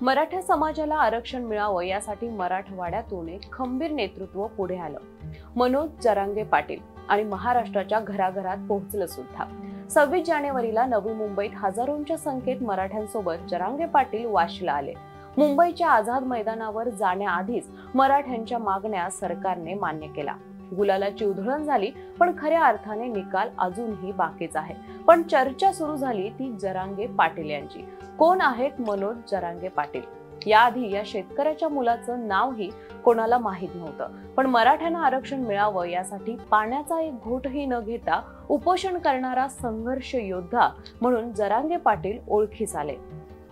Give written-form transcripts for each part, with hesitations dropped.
मराठा समाजाला आरक्षण मिळावं यासाठी मराठवाड्यातून एक खंबीर नेतृत्व पुढे आलं। मनोज जरांगे पाटील आणि महाराष्ट्राच्या घराघरात पोहोचलं सुद्धा। 26 जानेवारीला नवी मुंबईत हजारोंच्या संख्येत मराठ्यांसोबत जरांगे पाटील वाशीला आले। मुंबईच्या आझाद मैदानावर जाण्याआधीच मराठ्यांच्या मागण्या सरकारने मान्य केल्या। गुलालाची उधळण झाली, पण खऱ्या अर्थाने निकाल अजूनही बाकीच आहे। पण चर्चा सुरू झाली ती जरांगे पाटील यांची। कोण आहेत मनोज जरांगे पाटील? याआधी या शेतकऱ्याच्या मुलाचं नावही कोणाला माहित नव्हतं, पण मराठ्यांना आरक्षण मिळावं यासाठी पाण्याचा एक घोटही न घेता उपोषण करणारा संघर्ष योद्धा म्हणून जरांगे पाटील ओळखीस आले।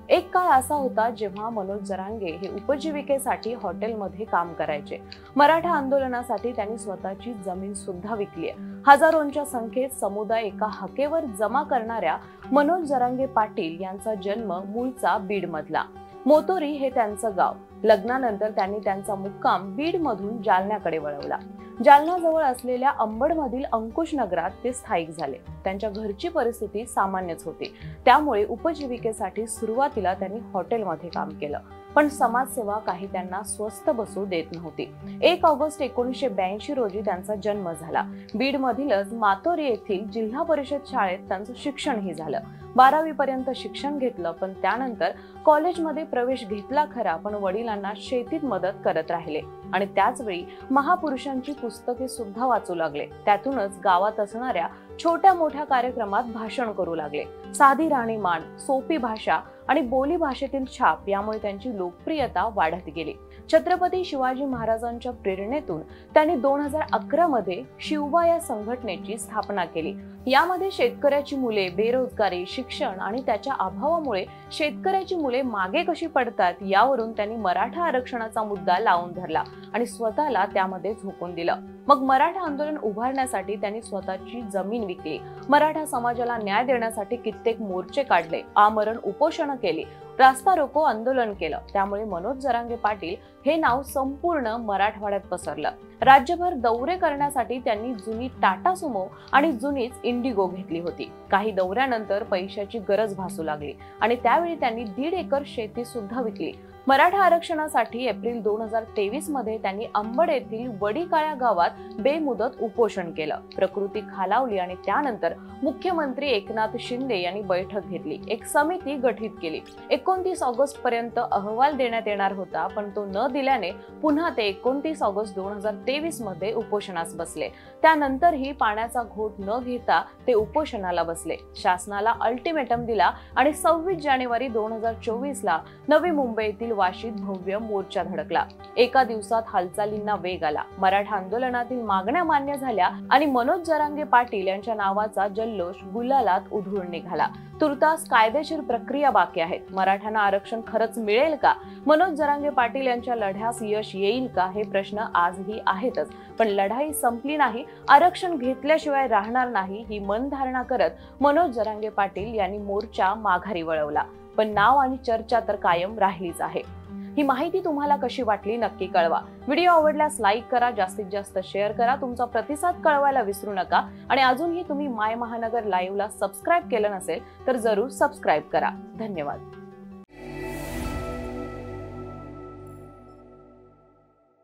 एक काळ असा होता जेव्हा मनोज जरांगे हे उपजीविकेसाठी हॉटेलमध्ये काम करायचे। मराठा आंदोलनासाठी त्यांनी स्वतःची जमीन सुद्धा विकली आहे। हजारोंच्या संख्येत समुदाय एका हाकेवर जमा करणाऱ्या मनोज जरांगे पाटील यांचा जन्म मूळचा बीड मधला। मोतोरी हे त्यांचं गाव। लग्नानंतर त्यांनी त्यांचा मुक्काम बीड मधून जालन्याकडे वळवला। जालना जवळ असलेल्या अंबडमधील अंकुश नगरात ते स्थायिक झाले। त्यांच्या घरची परिस्थिती सामान्यच होती, त्यामुळे उपजीविकेसाठी सुरुवातीला त्यांनी हॉटेलमध्ये काम केलं। पण समाजसेवा काही त्यांना स्वस्थ बसू देत नव्हती। 1 ऑगस्ट 1982 रोजी त्यांचा जन्म झाला। बीड मधीलच मातोरी येथील जिल्हा परिषद शाळेत त्यांचं शिक्षणही झालं। 12वी पर्यंत शिक्षण घेतलं, पण त्यानंतर कॉलेजमध्ये प्रवेश घेतला खरा, पण वडिलांना शेतीत मदत करत राहिले आणि त्याच वेळी महापुरुषांची पुस्तके सुद्धा वाचू लागले। त्यातूनच गावात असणाऱ्या छोट्या मोठ्या कार्यक्रमात भाषण करू लागले। साधी राहणीमान, सोपी भाषा आणि बोली भाषेतील छाप यामुळे त्यांची लोकप्रियता वाढत गेली। छत्रपती शिवाजी महाराजांच्या प्रेरणेतून त्यांनी 2011 मध्ये शिवबा या संघटनेची स्थापना केली। यामध्ये शेतकऱ्याची मुले, बेरोजगारी, शिक्षण आणि त्याच्या अभावामुळे शेतकऱ्याची मुले मागे कशी पडतात यावरून त्यांनी मराठा आरक्षणाचा मुद्दा लावून धरला आणि स्वतःला त्यामध्ये झोकून दिलं। मग मराठा आंदोलन उभारण्यासाठी त्यांनी स्वतःची जमीन विकली। मराठा समाजाला न्याय देण्यासाठी कित्येक मोर्चे काढले, आमरण उपोषण केली, रास्ता रोको आंदोलन केलं। त्यामुळे मनोज जरांगे पाटील हे नाव संपूर्ण मराठवाड्यात पसरलं। राज्यभर दौरे करण्यासाठी त्यांनी जुनी टाटा सुमो आणि जुनीच इंडिगो घेतली होती। काही दौऱ्यानंतर पैशाची गरज भासू लागली आणि त्यावेळी त्यांनी 1.5 एकर शेती सुद्धा विकली। मराठा आरक्षणासाठी एप्रिल 2023 मध्ये त्यांनी अंबड येथील वडीकाळ्या गावात बेमुदत उपोषण केलं। प्रकृती खालावली आणि त्यानंतर मुख्यमंत्री एकनाथ शिंदे यांनी बैठक घेतली, एक समिती गठीत केली। 29 ऑगस्ट पर्यंत अहवाल देण्यात येणार होता, पण तो न दिल्याने पुन्हा ते 29 ऑगस्ट 2023 मध्ये उपोषणास बसले। त्यानंतरही पाण्याचा घोट न घेता ते उपोषणाला बसले। शासनाला अल्टिमेटम दिला आणि 26 जानेवारी 2024 ला नवी मुंबईतील वाशीत भव्य मोर्चा धडकला। एका दिवसात हालचालींना वेग आला। मराठा आंदोलनातील मागण्या मान्य झाल्या आणि मनोज जरांगे पाटील यांच्या नावाचा जल्लोष गुलालात उधळून निघाला। तुर्तास कायदेशीर प्रक्रिया बाकी आहेत। मराठ्यांना आरक्षण खरंच मिळेल का? मनोज जरांगे पाटील यांच्या लढ्यास यश येईल का? हे प्रश्न आजही आहेतच, पण लढाई संपली नाही। आरक्षण घेतल्याशिवाय राहणार नाही ही मनधारणा करत मनोज जरांगे पाटील यांनी मोर्चा माघारी वळवला। पण नाव आणि चर्चा तर कायम राहिलीच आहे। ही माहिती तुम्हाला कशी वाटली नक्की कळवा। व्हिडिओ आवडल्यास लाईक करा, जास्तीत जास्त शेअर करा, तुमचा प्रतिसाद कळवायला विसरू नका आणि अजूनही तुम्ही माय महानगर लाईव्हला सबस्क्राईब केलं नसेल तर जरूर सबस्क्राईब करा। धन्यवाद।